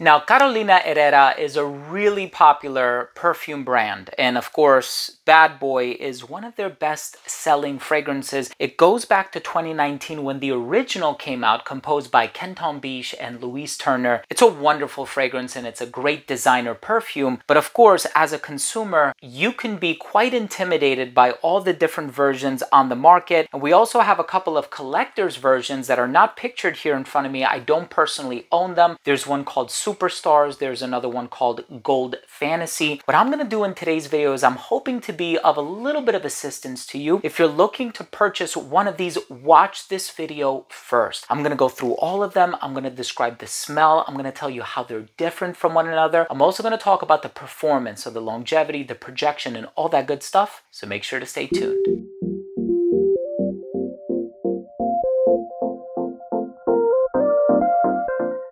Now, Carolina Herrera is a really popular perfume brand, and of course, Bad Boy is one of their best-selling fragrances. It goes back to 2019 when the original came out, composed by Kenton Biche and Louise Turner. It's a wonderful fragrance and it's a great designer perfume, but of course, as a consumer, you can be quite intimidated by all the different versions on the market. And we also have a couple of collector's versions that are not pictured here in front of me. I don't personally own them. There's one called Superstars, there's another one called Gold Fantasy. What I'm going to do in today's video is I'm hoping to be of a little bit of assistance to you. If you're looking to purchase one of these, watch this video first. I'm going to go through all of them. I'm going to describe the smell. I'm going to tell you how they're different from one another. I'm also going to talk about the performance, so the longevity, the projection, and all that good stuff. So make sure to stay tuned.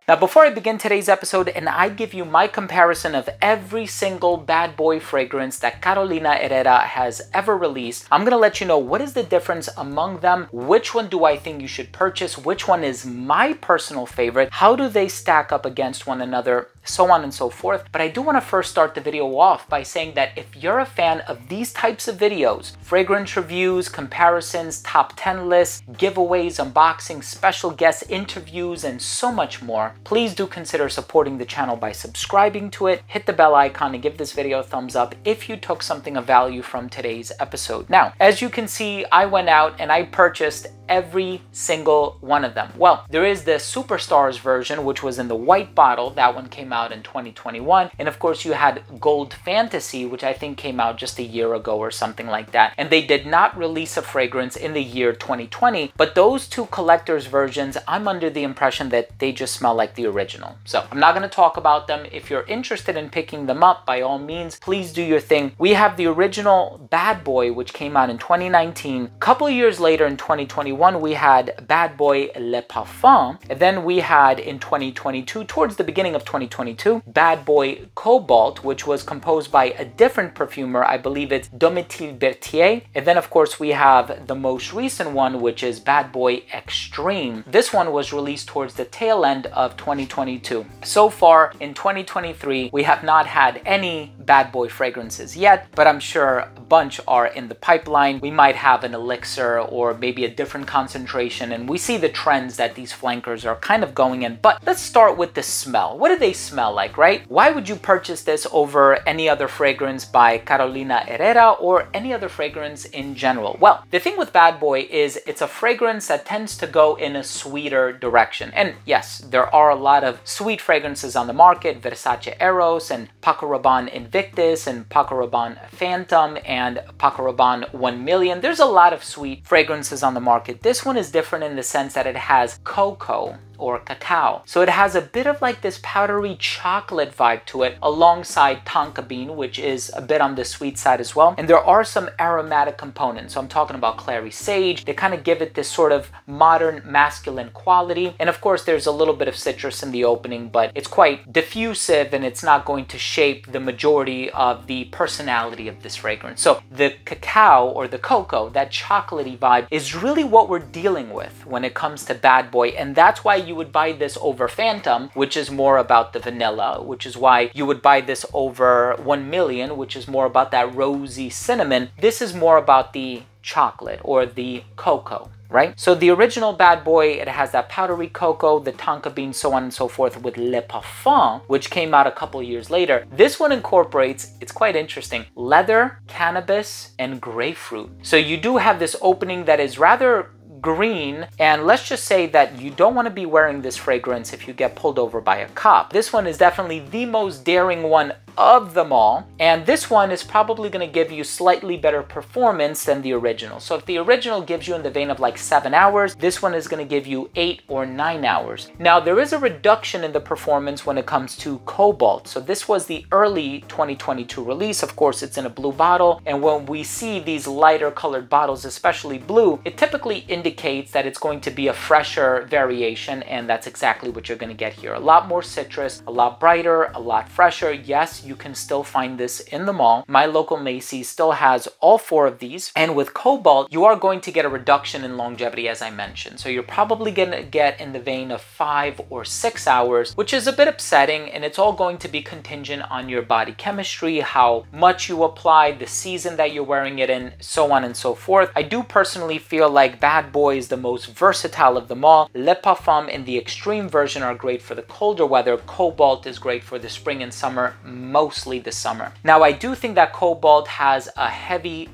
Now, before I begin today's episode and I give you my comparison of every single Bad Boy fragrance that Carolina Herrera has ever released, I'm going to let you know what is the difference among them, which one do I think you should purchase, which one is my personal favorite, how do they stack up against one another, so on and so forth. But I do want to first start the video off by saying that if you're a fan of these types of videos, fragrance reviews, comparisons, top 10 lists, giveaways, unboxings, special guest interviews, and so much more, please do consider supporting the channel by subscribing to it. Hit the bell icon and give this video a thumbs up if you took something of value from today's episode. Now, as you can see, I went out and I purchased every single one of them. Well, there is the Superstars version, which was in the white bottle. That one came out in 2021. And of course, you had Gold Fantasy, which I think came out just a year ago or something like that. And they did not release a fragrance in the year 2020. But those two collector's versions, I'm under the impression that they just smell like the original. So I'm not going to talk about them. If you're interested in picking them up, by all means, please do your thing. We have the original Bad Boy, which came out in 2019. A couple of years later in 2021, we had Bad Boy Le Parfum, and then we had in 2022, towards the beginning of 2022, Bad Boy Cobalt, which was composed by a different perfumer. I believe it's Domitille Berthier. And then of course we have the most recent one, which is Bad Boy Extreme. This one was released towards the tail end of 2022. So far in 2023, we have not had any Bad Boy fragrances yet, but I'm sure a bunch are in the pipeline. We might have an elixir or maybe a different concentration, and we see the trends that these flankers are kind of going in. But let's start with the smell. What do they smell like, right? Why would you purchase this over any other fragrance by Carolina Herrera or any other fragrance in general? Well, the thing with Bad Boy is it's a fragrance that tends to go in a sweeter direction. And yes, there are a lot of sweet fragrances on the market, Versace Eros and Paco Rabanne Invictus and Paco Rabanne Phantom and Paco Rabanne 1 Million. There's a lot of sweet fragrances on the market. This one is different in the sense that it has cocoa or cacao. So it has a bit of like this powdery chocolate vibe to it alongside tonka bean, which is a bit on the sweet side as well. And there are some aromatic components. So I'm talking about clary sage. They kind of give it this sort of modern masculine quality. And of course, there's a little bit of citrus in the opening, but it's quite diffusive and it's not going to shape the majority of the personality of this fragrance. So the cacao or the cocoa, that chocolatey vibe is really what we're dealing with when it comes to Bad Boy. And that's why you would buy this over Phantom, which is more about the vanilla, which is why you would buy this over 1 Million, which is more about that rosy cinnamon. This is more about the chocolate or the cocoa, right? So the original Bad Boy, it has that powdery cocoa, the tonka bean, so on and so forth with Le Parfum, which came out a couple of years later. This one incorporates, it's quite interesting, leather, cannabis, and grapefruit. So you do have this opening that is rather green, and let's just say that you don't want to be wearing this fragrance if you get pulled over by a cop. This one is definitely the most daring one of them all, and this one is probably going to give you slightly better performance than the original. So if the original gives you in the vein of like 7 hours, this one is going to give you 8 or 9 hours. Now there is a reduction in the performance when it comes to Cobalt. So this was the early 2022 release. Of course, it's in a blue bottle, and when we see these lighter colored bottles, especially blue, it typically indicates that it's going to be a fresher variation, and that's exactly what you're going to get here. A lot more citrus, a lot brighter, a lot fresher. Yes, you can still find this in the mall. My local Macy's still has all 4 of these. And with Cobalt, you are going to get a reduction in longevity, as I mentioned. So you're probably going to get in the vein of 5 or 6 hours, which is a bit upsetting. And it's all going to be contingent on your body chemistry, how much you apply, the season that you're wearing it in, so on and so forth. I do personally feel like Bad Boy is the most versatile of them all. Le Parfum in the extreme version are great for the colder weather. Cobalt is great for the spring and summer, mostly the summer. Now, I do think that Cobalt has a heavy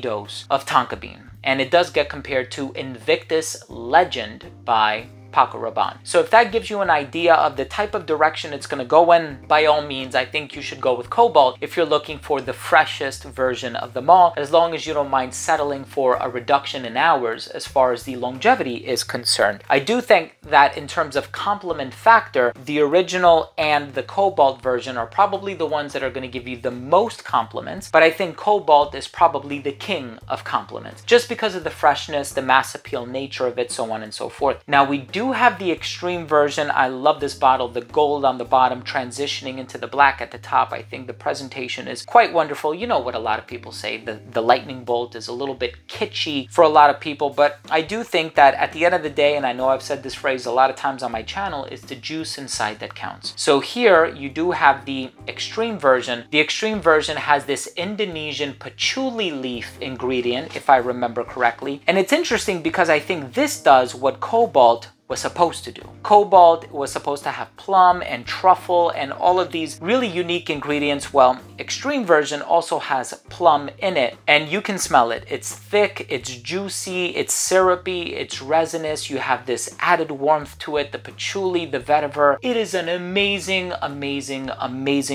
dose of tonka bean, and it does get compared to Invictus Legend by Paco Rabanne. So if that gives you an idea of the type of direction it's going to go in, by all means, I think you should go with Cobalt if you're looking for the freshest version of them all, as long as you don't mind settling for a reduction in hours as far as the longevity is concerned. I do think that in terms of complement factor, the original and the Cobalt version are probably the ones that are going to give you the most compliments, but I think Cobalt is probably the king of compliments, just because of the freshness, the mass appeal nature of it, so on and so forth. Now, we do have the extreme version. I love this bottle, the gold on the bottom transitioning into the black at the top. I think the presentation is quite wonderful. You know what a lot of people say, the lightning bolt is a little bit kitschy for a lot of people, but I do think that at the end of the day, and I know I've said this phrase a lot of times on my channel, is the juice inside that counts. So here you do have the extreme version. The extreme version has this Indonesian patchouli leaf ingredient, if I remember correctly. And it's interesting because I think this does what Cobalt was supposed to do. Cobalt was supposed to have plum and truffle and all of these really unique ingredients. Well, extreme version also has plum in it, and you can smell it. It's thick, it's juicy, it's syrupy, it's resinous. You have this added warmth to it, the patchouli, the vetiver. It is an amazing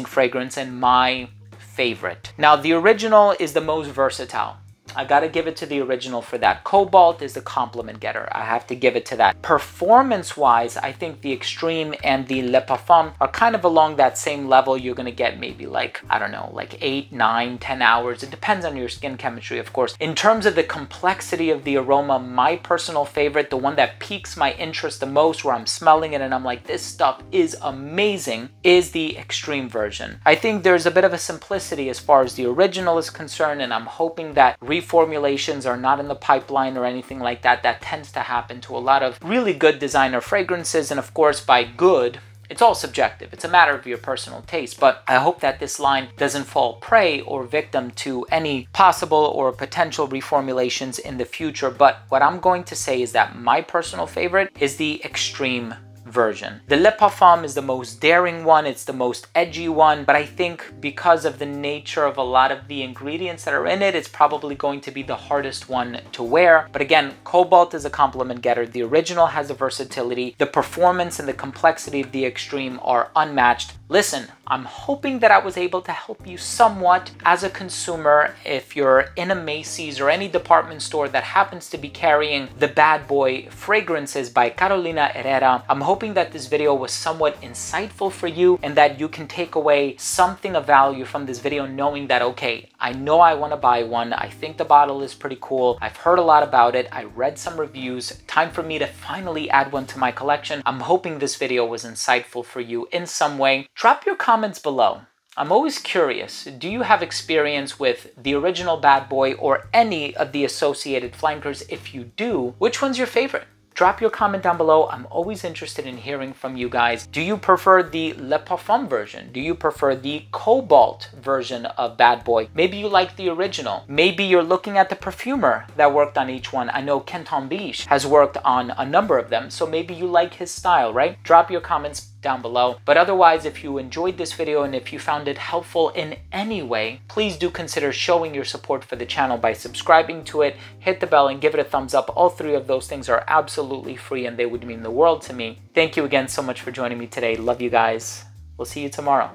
fragrance and my favorite. Now, the original is the most versatile. I gotta give it to the original for that. Cobalt is the compliment getter. I have to give it to that. Performance-wise, I think the Extreme and the Le Parfum are kind of along that same level. You're gonna get maybe like, I don't know, like 8, 9, 10 hours. It depends on your skin chemistry, of course. In terms of the complexity of the aroma, my personal favorite, the one that piques my interest the most, where I'm smelling it and I'm like, this stuff is amazing, is the Extreme version. I think there's a bit of a simplicity as far as the original is concerned, and I'm hoping that reformulations are not in the pipeline or anything like that. That tends to happen to a lot of really good designer fragrances, and of course, by good, it's all subjective. It's a matter of your personal taste, but I hope that this line doesn't fall prey or victim to any possible or potential reformulations in the future. But what I'm going to say is that my personal favorite is the Extreme version. The Le Parfum is the most daring one, it's the most edgy one, but I think because of the nature of a lot of the ingredients that are in it, it's probably going to be the hardest one to wear. But again, Cobalt is a compliment getter. The original has the versatility, the performance and the complexity of the Extreme are unmatched. Listen, I'm hoping that I was able to help you somewhat as a consumer. If you're in a Macy's or any department store that happens to be carrying the Bad Boy fragrances by Carolina Herrera, I'm hoping that this video was somewhat insightful for you and that you can take away something of value from this video, knowing that, okay, I know I want to buy one. I think the bottle is pretty cool. I've heard a lot about it. I read some reviews. Time for me to finally add one to my collection. I'm hoping this video was insightful for you in some way. Drop your comments below. I'm always curious, do you have experience with the original Bad Boy or any of the associated flankers? If you do, which one's your favorite? Drop your comment down below. I'm always interested in hearing from you guys. Do you prefer the Le Parfum version? Do you prefer the Cobalt version of Bad Boy? Maybe you like the original. Maybe you're looking at the perfumer that worked on each one. I know Kenton Biche has worked on a number of them, so maybe you like his style, right? Drop your comments down below. But otherwise, if you enjoyed this video and if you found it helpful in any way, please do consider showing your support for the channel by subscribing to it, hit the bell, and give it a thumbs up. All 3 of those things are absolutely free and they would mean the world to me. Thank you again so much for joining me today. Love you guys. We'll see you tomorrow.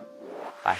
Bye.